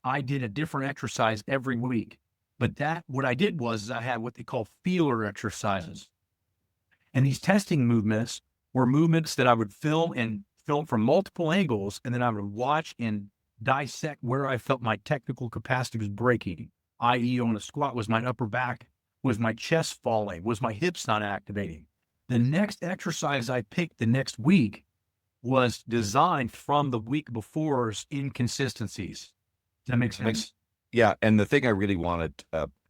B: I did a different exercise every week. But what I did was I had what they call feeler exercises. And these testing movements were movements that I would film from multiple angles. And then I would watch and dissect where I felt my technical capacity was breaking, i.e. on a squat, was my upper back, was my chest falling, was my hips not activating. The next exercise I picked the next week was designed from the week before's inconsistencies. Does that make sense?
C: Yeah. And the thing I really wanted,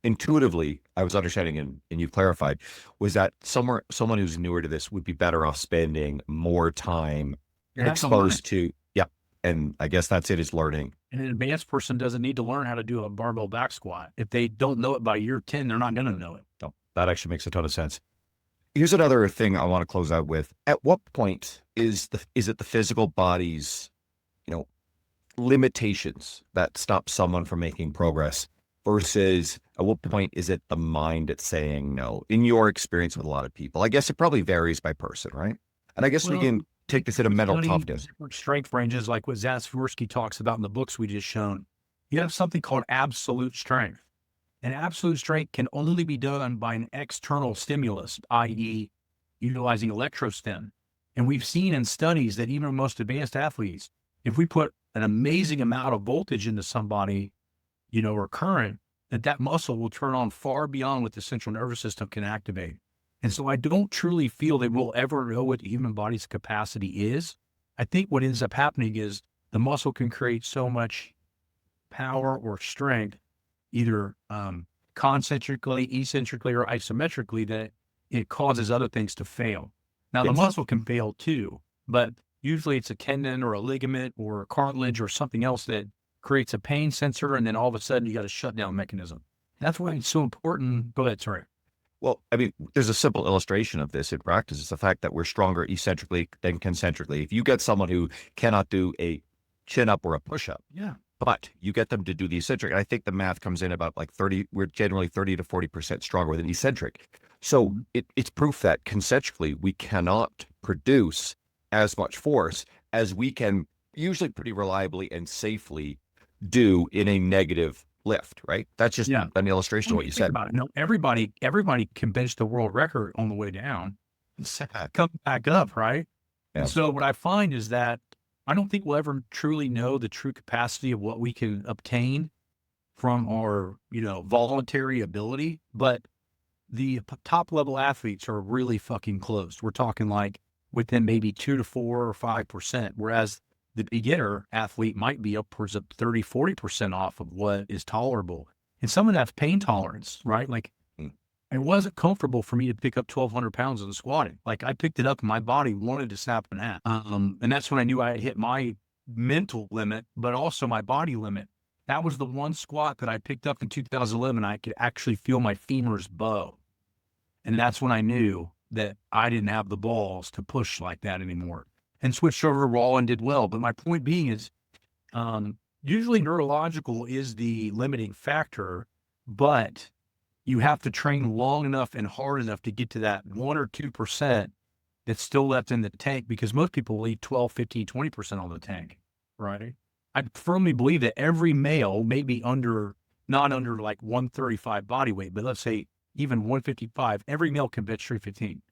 C: intuitively, I was understanding, and you clarified, was that someone who's newer to this would be better off spending more time exposed to, and I guess that's it, is learning.
B: And an advanced person doesn't need to learn how to do a barbell back squat. If they don't know it by year 10, they're not going to know it.
C: No, that actually makes a ton of sense. Here's another thing I want to close out with. At what point is it the physical body's, limitations that stop someone from making progress versus at what point is it the mind that's saying no? In your experience with a lot of people, I guess it probably varies by person, right? And I guess we can take this in a mental toughness.
B: Different strength ranges, like what Zasvorsky talks about in the books we just shown. You have something called absolute strength. And absolute strength can only be done by an external stimulus, i.e. utilizing electrostim. And we've seen in studies that even most advanced athletes, if we put an amazing amount of voltage into somebody, or current, that muscle will turn on far beyond what the central nervous system can activate. And so I don't truly feel that we'll ever know what the human body's capacity is. I think what ends up happening is the muscle can create so much power or strength, either concentrically, eccentrically, or isometrically, that it causes other things to fail. Now, the muscle can fail too, but usually it's a tendon or a ligament or a cartilage or something else that creates a pain sensor, and then all of a sudden you got a shutdown mechanism. That's why it's so important. Go ahead, sorry.
C: Well, I mean, there's a simple illustration of this in practice. It's the fact that we're stronger eccentrically than concentrically. If you get someone who cannot do a chin up or a push up, but you get them to do the eccentric, and I think the math comes in about like 30, we're generally 30 to 40% stronger than eccentric. So it's proof that concentrically we cannot produce as much force as we can usually pretty reliably and safely do in a negative lift, right? That's just an illustration of what you said.
B: About it. No, everybody can bench the world record on the way down and come back up, right?
C: Yeah.
B: And so what I find is that I don't think we'll ever truly know the true capacity of what we can obtain from our, voluntary ability, but the top level athletes are really fucking close. We're talking like within maybe 2 to 4 or 5%, whereas the beginner athlete might be upwards of 30, 40% off of what is tolerable. And some of that's pain tolerance, right? Like it wasn't comfortable for me to pick up 1,200 pounds in squatting. Like I picked it up and my body wanted to snap an ass. And that's when I knew I had hit my mental limit, but also my body limit. That was the one squat that I picked up in 2011. I could actually feel my femurs bow. And that's when I knew that I didn't have the balls to push like that anymore. And switched over to raw and did well. But my point being is, usually neurological is the limiting factor, but you have to train long enough and hard enough to get to that 1 or 2% that's still left in the tank, because most people leave 12, 15, 20% on the tank, right? I firmly believe that every male may be not under like 135 body weight, but let's say even 155, every male can bench 315.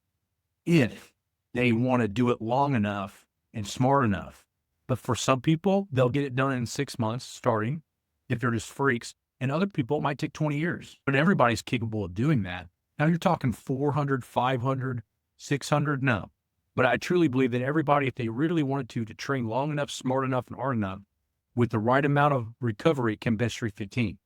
B: If they want to do it long enough and smart enough. But for some people, they'll get it done in 6 months starting if they're just freaks. And other people, it might take 20 years. But everybody's capable of doing that. Now you're talking 400, 500, 600, no. But I truly believe that everybody, if they really wanted to train long enough, smart enough, and hard enough, with the right amount of recovery, can bench 315.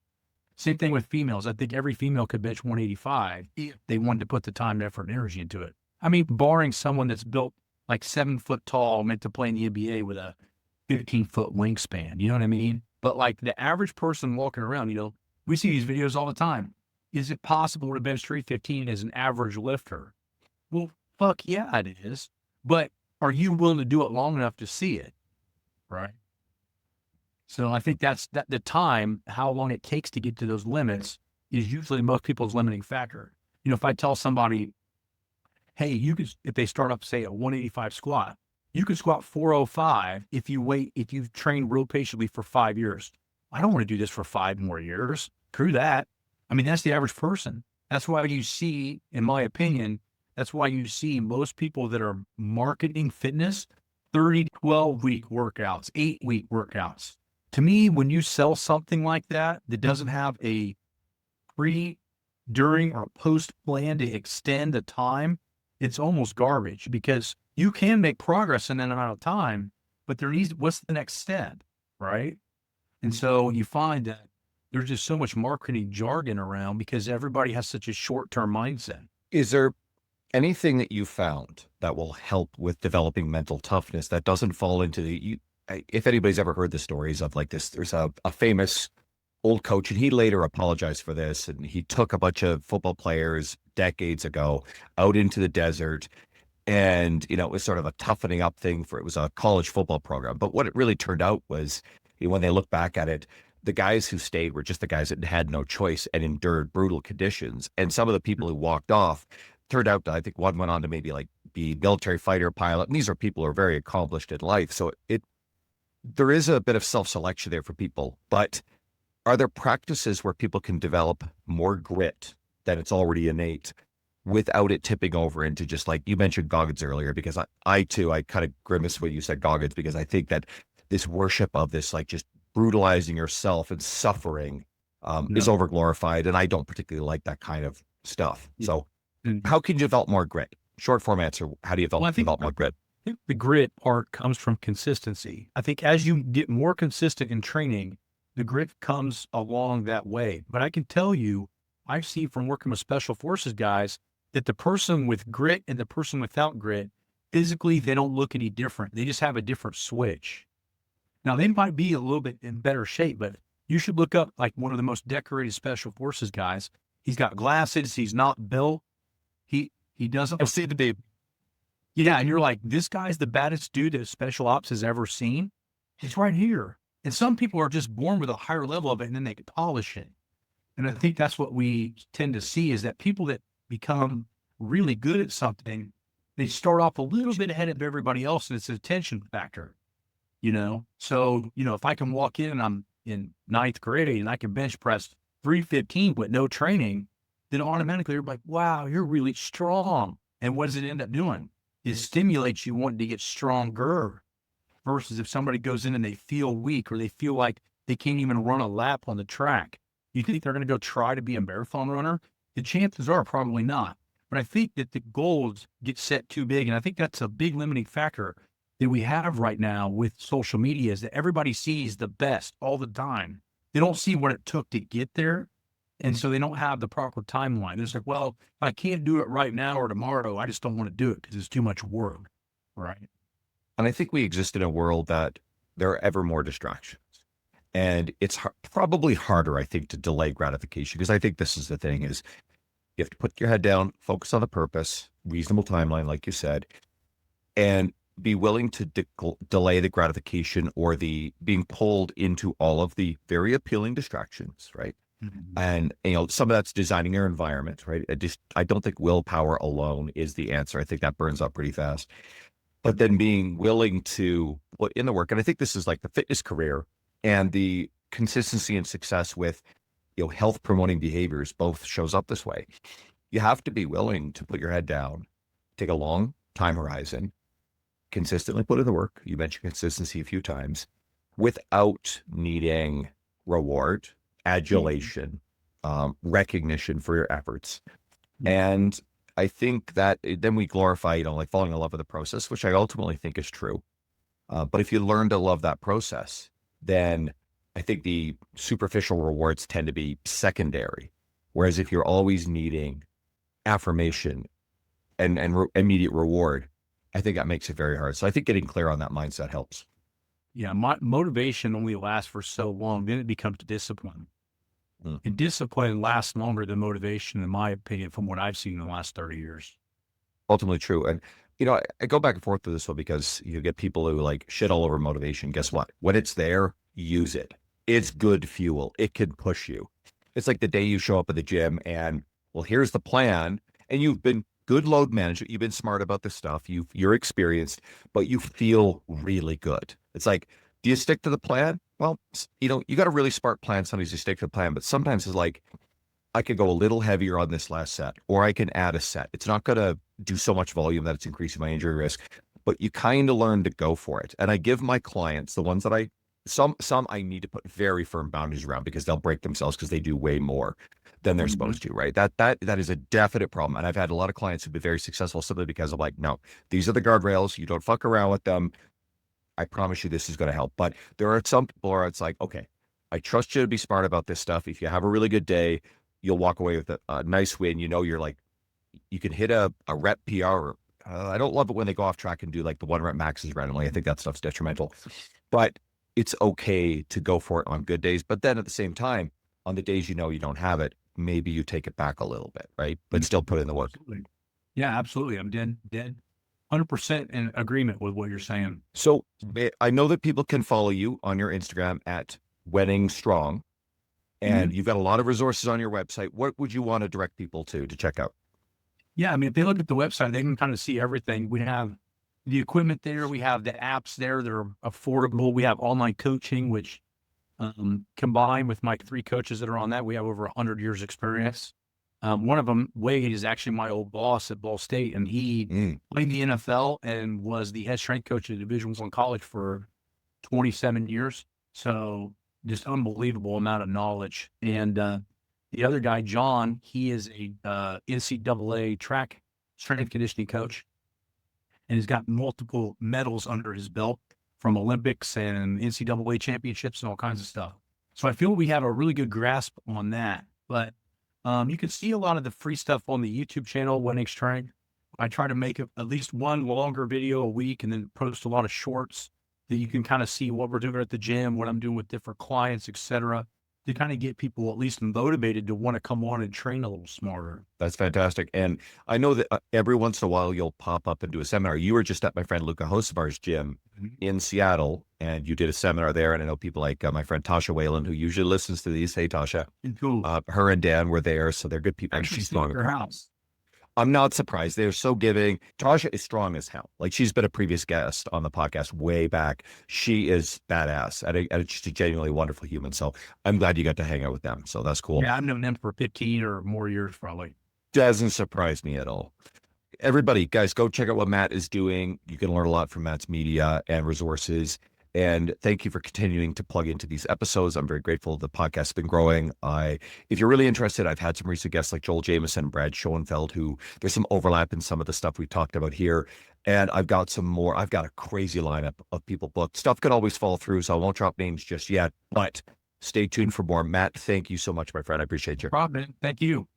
B: Same thing with females. I think every female could bench 185 if they wanted to put the time, effort, and energy into it. I mean, barring someone that's built like 7 foot tall, meant to play in the NBA with a 15-foot wingspan. You know what I mean? But like the average person walking around, we see these videos all the time. Is it possible to bench 315 as an average lifter? Well, fuck yeah, it is. But are you willing to do it long enough to see it? Right. So I think that's the time, how long it takes to get to those limits is usually most people's limiting factor. If I tell somebody, hey, if they start up, say, a 185 squat, you can squat 405 if you've trained real patiently for 5 years. I don't want to do this for 5 more years. Screw that. I mean, that's the average person. That's why you see, in my opinion, that's why you see most people that are marketing fitness, 30, 12-week workouts, 8-week workouts. To me, when you sell something like that doesn't have a pre, during, or post plan to extend the time, it's almost garbage, because you can make progress in that amount of time, but what's the next step, right? And so you find that there's just so much marketing jargon around because everybody has such a short-term mindset.
C: Is there anything that you found that will help with developing mental toughness that doesn't fall into if anybody's ever heard the stories of like this, there's a famous old coach, and he later apologized for this, and he took a bunch of football players decades ago out into the desert, and it was sort of a toughening up thing it was a college football program. But what it really turned out was, when they look back at it, the guys who stayed were just the guys that had no choice and endured brutal conditions. And some of the people who walked off turned out to, I think one went on to maybe like be military fighter pilot. And these are people who are very accomplished in life. So there is a bit of self-selection there for people, but are there practices where people can develop more grit than it's already innate without it tipping over into, just like you mentioned Goggins earlier, because I kind of grimace when you said Goggins, because I think that this worship of this, like just brutalizing yourself and suffering is overglorified. And I don't particularly like that kind of stuff. So how can you develop more grit? Short form answer. How do you develop more grit?
B: I think the grit part comes from consistency. I think as you get more consistent in training, the grit comes along that way. But I can tell you, I've seen from working with special forces guys that the person with grit and the person without grit, physically, they don't look any different. They just have a different switch. Now, they might be a little bit in better shape, but you should look up like one of the most decorated special forces guys. He's got glasses. He's not built. He doesn't.
C: I've seen the babe.
B: Yeah, and you're like, this guy's the baddest dude that special ops has ever seen. It's right here. And some people are just born with a higher level of it, and then they can polish it. And I think that's what we tend to see, is that people that become really good at something, they start off a little bit ahead of everybody else, and it's an attention factor, So, if I can walk in and I'm in 9th grade and I can bench press 315 with no training, then automatically you're like, wow, you're really strong. And what does it end up doing? It stimulates you wanting to get stronger, versus if somebody goes in and they feel weak, or they feel like they can't even run a lap on the track. You think they're going to go try to be a marathon runner? The chances are probably not. But I think that the goals get set too big. And I think that's a big limiting factor that we have right now with social media, is that everybody sees the best all the time. They don't see what it took to get there. And so they don't have the proper timeline. It's like, well, if I can't do it right now or tomorrow, I just don't want to do it because it's too much work. Right.
C: And I think we exist in a world that there are ever more distractions. And it's probably harder, I think, to delay gratification, because I think this is the thing, is you have to put your head down, focus on the purpose, reasonable timeline, like you said, and be willing to delay the gratification or the being pulled into all of the very appealing distractions, right? Mm-hmm. And, some of that's designing your environment, right? I don't think willpower alone is the answer. I think that burns up pretty fast. But then being willing to put in the work. And I think this is like the fitness career and the consistency and success with, health promoting behaviors both shows up this way. You have to be willing to put your head down, take a long time horizon, consistently put in the work. You mentioned consistency a few times without needing reward, adulation, recognition for your efforts. And I think that then we glorify, like falling in love with the process, which I ultimately think is true. But if you learn to love that process, then I think the superficial rewards tend to be secondary. Whereas if you're always needing affirmation and immediate reward, I think that makes it very hard. So I think getting clear on that mindset helps.
B: Yeah, motivation only lasts for so long, then it becomes discipline. And discipline lasts longer than motivation, in my opinion, from what I've seen in the last 30 years.
C: Ultimately true. And, I go back and forth with this one because you get people who like shit all over motivation. Guess what? When it's there, use it. It's good fuel. It can push you. It's like the day you show up at the gym and, well, here's the plan. And you've been good load management. You've been smart about this stuff. You're experienced, but you feel really good. It's like, do you stick to the plan? Well, you got a really smart plan. Sometimes you stick to the plan, but sometimes it's like, I could go a little heavier on this last set, or I can add a set. It's not going to do so much volume that it's increasing my injury risk, but you kind of learn to go for it. And I give my clients, the ones that some I need to put very firm boundaries around because they'll break themselves because they do way more than they're supposed to, right? That is a definite problem. And I've had a lot of clients who've been very successful simply because I'm like, no, these are the guardrails. You don't fuck around with them. I promise you this is going to help. But there are some people where it's like, okay, I trust you to be smart about this stuff. If you have a really good day, you'll walk away with a nice win. You're like, you can hit a rep PR. I don't love it when they go off track and do like the 1 rep maxes randomly. I think that stuff's detrimental, but it's okay to go for it on good days. But then at the same time, on the days you don't have it, maybe you take it back a little bit, right? But still put in the work.
B: Absolutely. Yeah, absolutely. I'm dead 100% in agreement with what you're saying.
C: So I know that people can follow you on your Instagram at Wenning Strong, and you've got a lot of resources on your website. What would you want to direct people to check out?
B: Yeah, I mean, if they look at the website, they can kind of see everything. We have the equipment there. We have the apps there that are affordable. We have online coaching, which combined with my 3 coaches that are on that, we have over 100 years experience. One of them, Wade, is actually my old boss at Ball State, and he played the NFL and was the head strength coach at Division I college for 27 years. So just unbelievable amount of knowledge. And the other guy, John, he is a NCAA track strength and conditioning coach, and he's got multiple medals under his belt from Olympics and NCAA championships and all kinds of stuff. So I feel we have a really good grasp on that. But you can see a lot of the free stuff on the YouTube channel, Wenning Strength. I try to make at least one longer video a week and then post a lot of shorts that you can kind of see what we're doing at the gym, what I'm doing with different clients, etc., to kind of get people at least motivated to want to come on and train a little smarter.
C: That's fantastic. And I know that every once in a while you'll pop up and do a seminar. You were just at my friend Luca Hosemar's gym in Seattle, and you did a seminar there. And I know people like my friend Tasha Whalen, who usually listens to these. Hey, Tasha.
B: Cool.
C: Her and Dan were there, so they're good people.
B: Actually, she's at her house.
C: I'm not surprised. They're so giving. Tasha is strong as hell. Like, she's been a previous guest on the podcast way back. She is badass and she's a genuinely wonderful human. So I'm glad you got to hang out with them. So that's cool.
B: Yeah, I've known them for 15 or more years, probably.
C: Doesn't surprise me at all. Everybody, guys, go check out what Matt is doing. You can learn a lot from Matt's media and resources. And thank you for continuing to plug into these episodes. I'm very grateful. The podcast has been growing. If you're really interested, I've had some recent guests like Joel Jameson and Brad Schoenfeld, who there's some overlap in some of the stuff we talked about here. And I've got some more. I've got a crazy lineup of people booked. Stuff can always fall through, so I won't drop names just yet. But stay tuned for more. Matt, thank you so much, my friend. I appreciate you.
B: No problem. Thank you.